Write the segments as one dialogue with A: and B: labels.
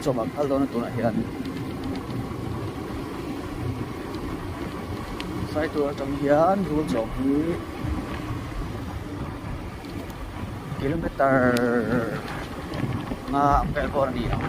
A: cho bằng khal đó nó tụi này hiện sai tua trong hiến rùa trộm như km nga cái con đi nào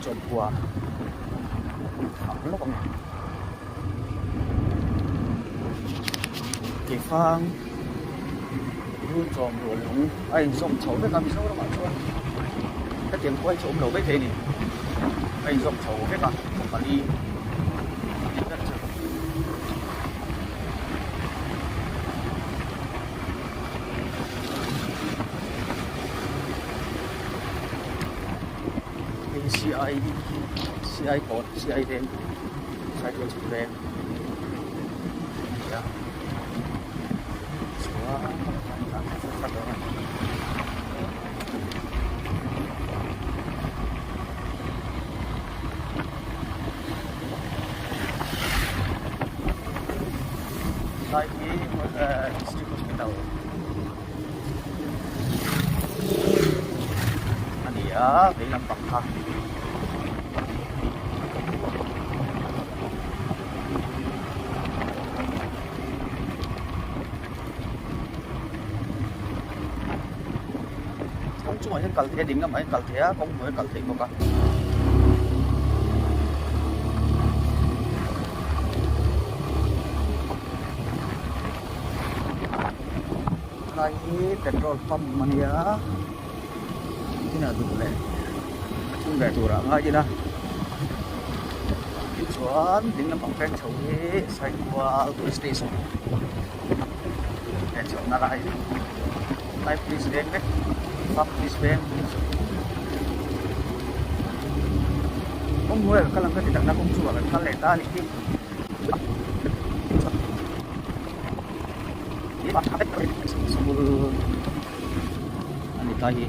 A: trộm qua nó còn địa phương luôn trộm rồi cũng anh trộm xấu cái làm sao đó mà cho cái tiền quay trộm đầu bếp thế này anh trộm xấu cái cả mà đi CI code CI đen sai cho chữ đen ya xóa phát đó đây ini district hospital ini ya di Lampang cuma yang kalau dia dengan main kalau dia kamu mau kalau dia mau kan lagi petrol pump mana ya ini ada boleh chúng để thủ rạng ngay lah chuan dengan pangpeng chauhi sai qua police station để chọn na lại live police đến đấy Pháp police van ông người các làm cái tidak nak công chúa các lệ ta đi ini bắt hết semua anh ta gì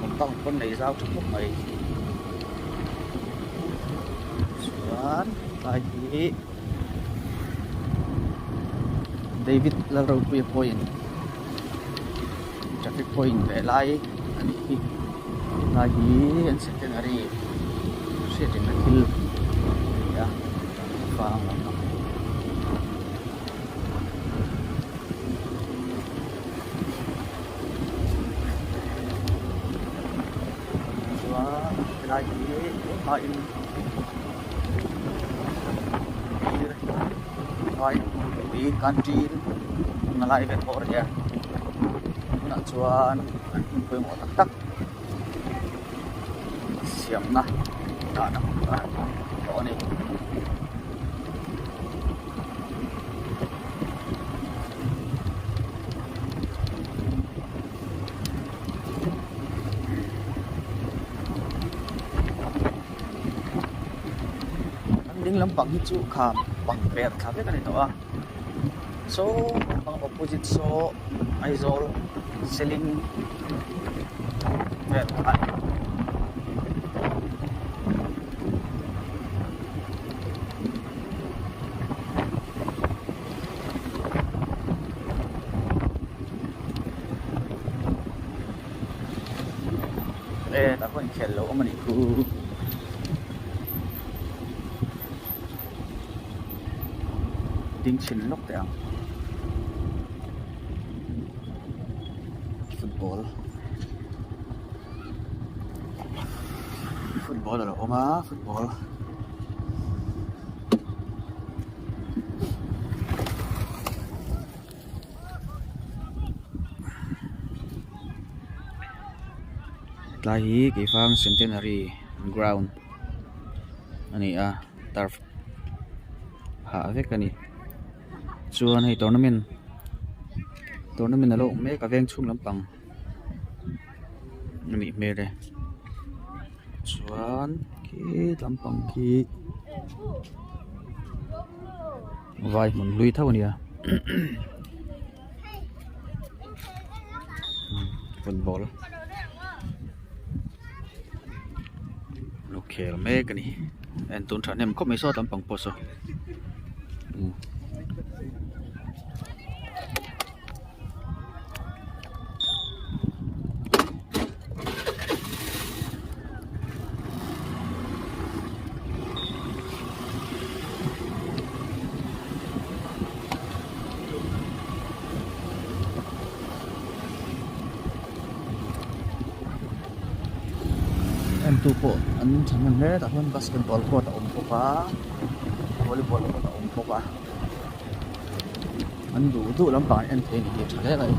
A: một tông con này giao chúc một mày Suan lagi David Laroe Point traffic point về lại lagi yang centenary hill ya paham lagi lain di kantin ngelai vetor ya nak cuan info yang otak siap nah ada oh ni ding Lampang itu kam pang ber kafe kan itu so pang opposite so Aizol selling ber tak pun kello maniku ding chin lok tang football là oma football lahi kifang centenary ground ani turf ha vek ani chuan hei tournament alo me ka veng chung Lampang ani me re chuan ki Lampang ki vai mun lui thau ania football local me cái này anh tuần trà nem có mấy số tấm bằng poso em tu po anh chẳng nhận hết, tapi basketball po tak umpo pa, volleyball po tak umpo pa. Anh đủ tu lampang anh thấy nhiều chả lẽ vậy.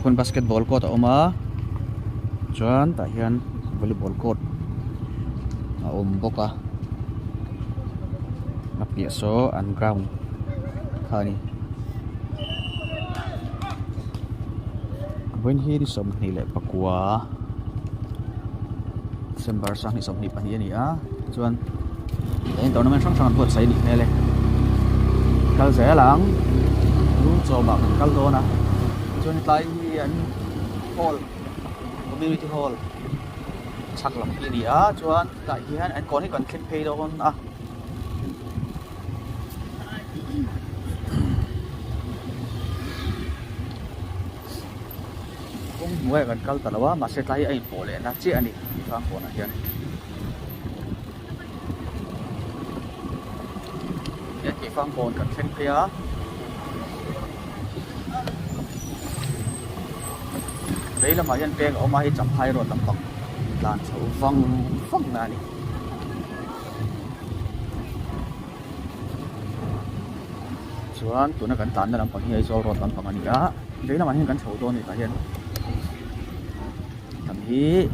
A: Kon basketball court oma chuan ta hian volleyball court a boka a pia so an ground khani when he is som ni le pakua December sang ni som ni pani ni a chuan en tournament sang sang pot sai ni mele kal ze lang lu cho ba kal do na chuan tai anh hall community hall chắc lắm cái gì á chuan tại vì anh có cái cần khen pay đâu không à cũng mua gần câu tao đó mà sẽ thấy anh bỏ lệ nó chia đi phang bỏ này hiện cái phang bỏ cần khen pay á đấy là mà nhân tên ông ấy chậm hai rồi tầm tầm là số văng này chuan tụi nó cẩn thận làm bằng như rồi tầm tầm này á đấy là mà nhân cẩn số to này cả hiện thậm chí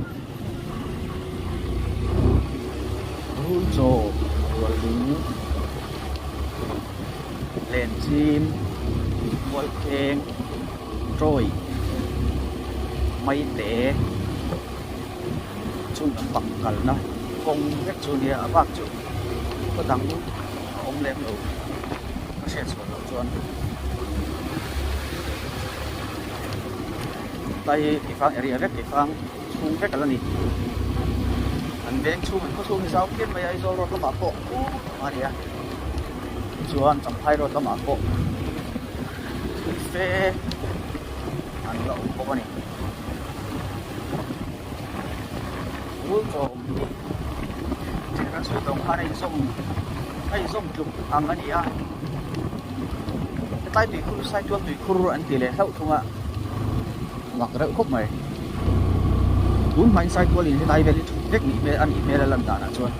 A: rồi lính lên chim bol keng trôi mấy té chung làm bằng cẩn nó không biết chú đi ở bắc chú có thằng ông lên đầu nó sẽ xuống đầu chuan tay cái phang area vết cái phang chung vết cái là gì anh bên chung mình có chung thì sao biết mấy ai rồi nó bảo bộ mà đi à chuan chậm thay rồi nó bảo bộ phê anh lậu có bao nhiêu cho cái suy động hai anh xong chụp ăn anh à cái tay tùy khu sai chuột tùy khu anh tỷ lệ hậu không ạ hoặc đỡ khúc mày bốn mấy sai chuột liền cái tay về đi chết nghỉ về ăn nghỉ về là lần đã chuột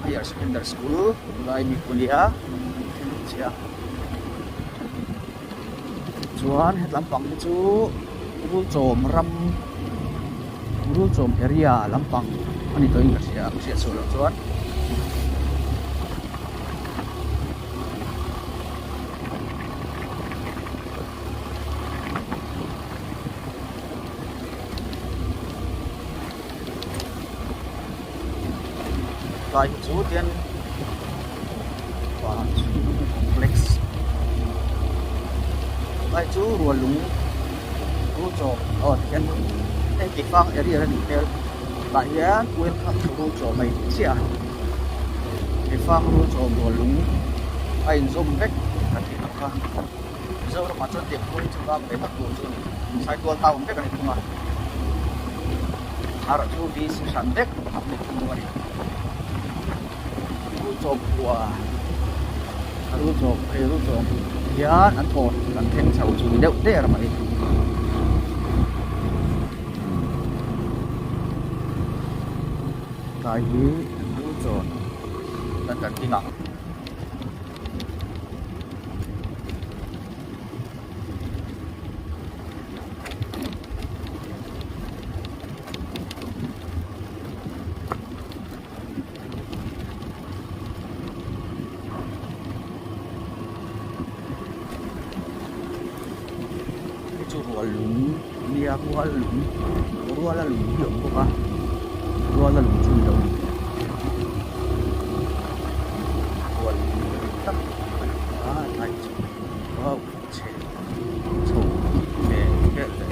A: higher secondary school lai mi kulia chia chuan het lampang chu ru chom area lampang ani to inga sia so lo chuan tại chú tiên và complex tại chú rùa lúng rùa trộm ở thiên đây cái phang area này theo tại giá quên khắp rùa trộm mày chia cái phang rùa trộm rùa lúng anh zoom vết cả thì nó khang giờ nó mà cho tiệm quên chúng ta phải bắt đầu chú sai tua tàu vết cái này không à harus chú đi sản vết học được không này chụp của รู้จบรู้จบยาอันโทษกันเพ่งเฉาจูเด็ดเด้อมาอีกกายนี้รู้จบนั่นกันที่หนักรัวหลุมเมียรัวหลุมรัวละหลุมเหี่ยวก็ปะรัวละหลุมจุ่มเดียวรัวหลุมตั้งไอ้จุ่มว้าวเชฟโฉบเมย์แก่เลย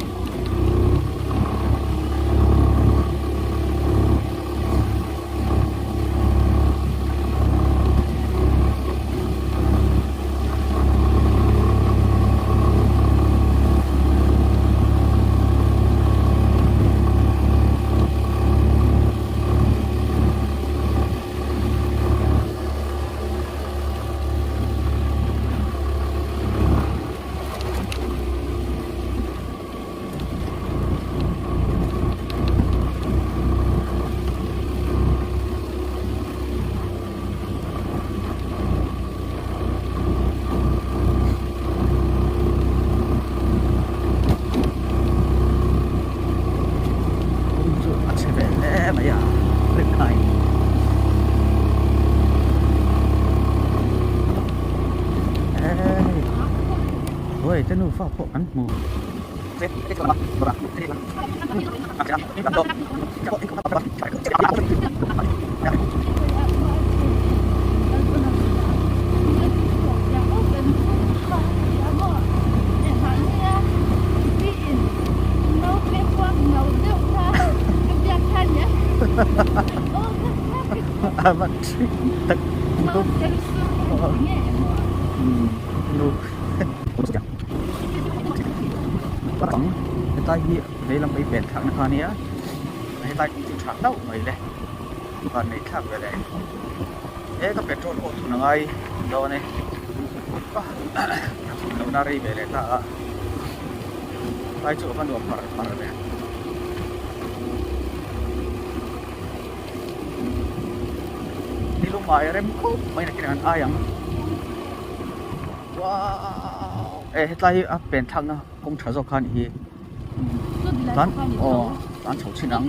A: จะนู่นฟ้าพวกนั้นมูเซ็ตเอ็กซ์มาบราเซ็ตอาจารย์นี่ลำโตจะบอกเอ็กซ์มาบราใช่ก็จะได้มันตึกตุ๊กดูก็ต้องให้ตายเหี้ยให้ลำไปเปลี่ยนถังนะครับเนี้ยให้ตายจุดถังเต้าหน่อยเลยตอนนี้ขับไปเลยก็เป็นโทษโคตรหน่อยโดนเนี่ยก็เราหน้ารีไปเลยถ้าตายจุดมันโดนปาร์เลยนี่ลุงหมายเร็มคุบไม่ได้กินอายังว้าวให้ตายเป็นถังนะคงใช้สกันอีร้านร้านเฉาชินัง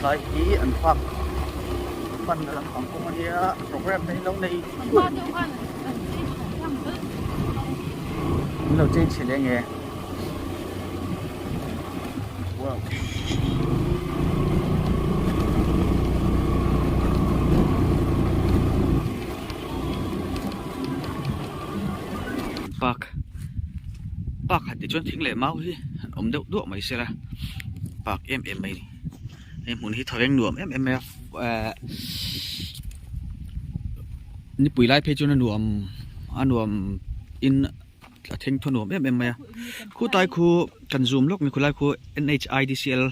A: ตายอีอันฟังมันหลังของพวกมันเนี่ยโปรแกรมในเราในเราเจ๊เฉลี่ยไงว้าวปากหัดจนทิ้งเลยเมาที่อมเดือดไม่ใช่ละปากไม่ไอ้หมุนที่ทอยังหนวมนี่ปุ๋ยไล่เพจจนหนวมอินทิ้งทนวมไม่คู่ตายคู่กันซูมลูกมีคู่ไล่คู่ NHIDCL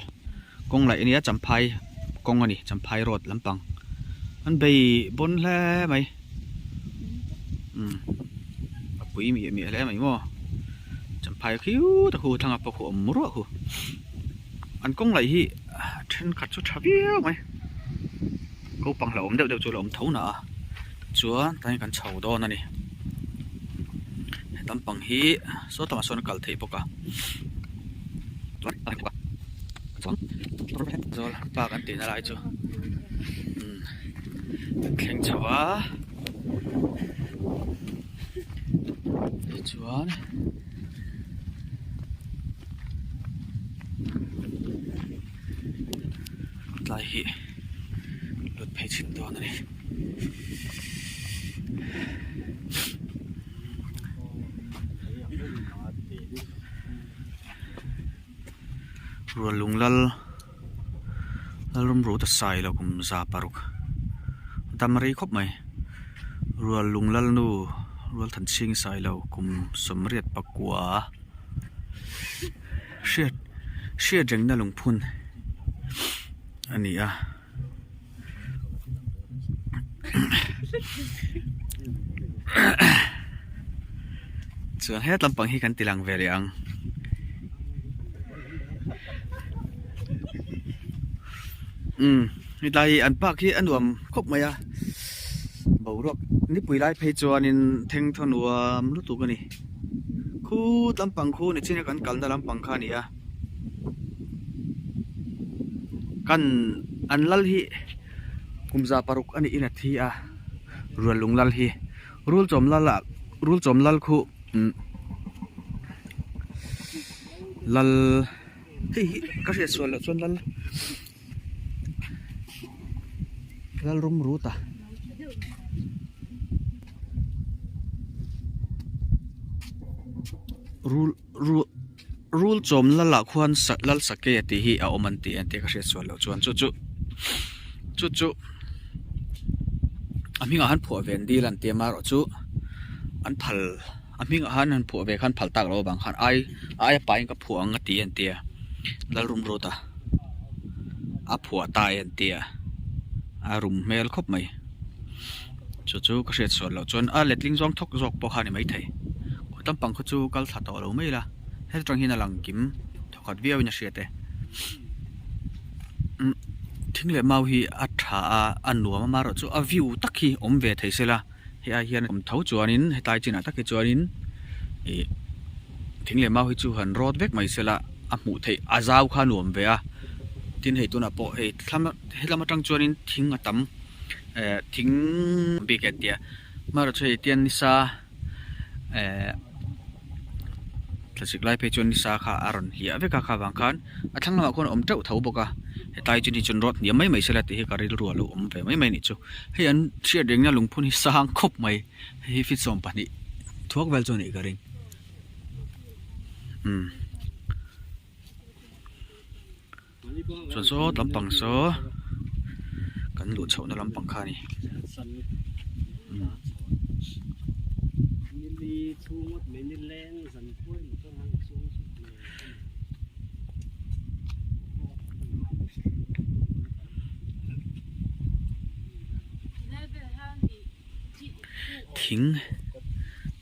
A: กงไหลอันนี้จำพายกงอันนี้จำพายรถลำปังอันไปบนแล้วไหมปุ๋ยมีอะไรไหมมั่วจำพายคิ้วตะหูทางอัปปะหัวมุระหูอันกงไหลฮีเทนขัดชุดชาเบี้ยวไหมกูปังหลอมเดี๋ยวจูหลอมเท่าหนาจัวตอนกันเฉาดอนนั่นนี่ตั้มปังฮีโซตมาส่วนกัลเทปกะจอลปากันตีนอะไรจูแข่งเฉาจวนไล่รถเพชรตัวนั่นเองรัวลุงลัลรุมรู้แต่ใส่แล้วกุมซาปารุกทำอะไรครบไหมรัวลุงลัลนู่รัวทันชิงใส่แล้วกุมสมเรียดปะกัวเชียดจังน่าลงพุน anh à chuan hết lampang hi kan tilang ve le ang ni lai an pak hi anuam khop maya borok ni puilai phei chuanin theng thonuam lu tu kani khu lampang khu ni china kan kalna lampang kha ni a kan anlal hi kumza paruk ani ina thi a rual lunglal hi rul chom lal khu lal hi ka se sual chon lal rum ruta rul chom lala khuan lal sake ti hi a oman ti an te ka se sual lo chuan chu aminga han pho ven di lan te mar chu an phal aminga han pho ve khan phal tak lo bang khan ai pa in ka pho ang ti an te lal rum ruta a pho ta an te a rum mel khop mai chu ka se sual lo chuan a letling zong thok zok po khan mai thei tam pang khu chu kal tha to lo mai la he tang hin alang kim thokat viau na hriate thingle mau hi a tha an nuam ma ro chu a view takhi om ve thei sela he a hian om thau chuanin hetai china takhi chuanin e thingle mau hi chu han road vek mai sela a mu thei a zau kha nuam ve a tin hei tuna po he hlama tang chuanin thing atam thing biket dia ma ro chei tian ni sa tlasik lai pe chon ni sa kha aron hi ave ka kha wang khan a thang ma khon om tau thau boka hetai chu ni chun rot ni mai sela ti he karil ru lo om ve mai ni chu he an thria deng na lungphun hi sang khop mai hi fit som pani thuak vel chon ni garing chon so lampang so kan lu chau na lampang kha ni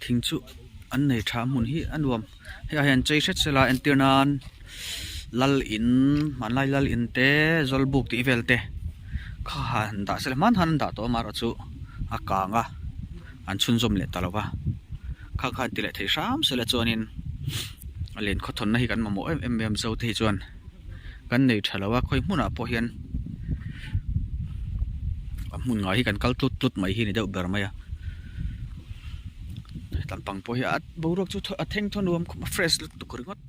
A: thing chu an nei tha mun hi anuam he a hian chei set sela entirnan lal in manlai lal in te zolbuk ti velte kha han da sel man han da to mar chu a kanga an chun zom le talawa kha ti le thei sam sela chuanin alen khothon na hi kan mamo em zo thei chuan kan nei thalawa khoi hmuna po hian mun nga hi kan kal tut mai hi ni deuh ber mai a tampang po hi at borok chu a theng thon nuam fresh tu kuringot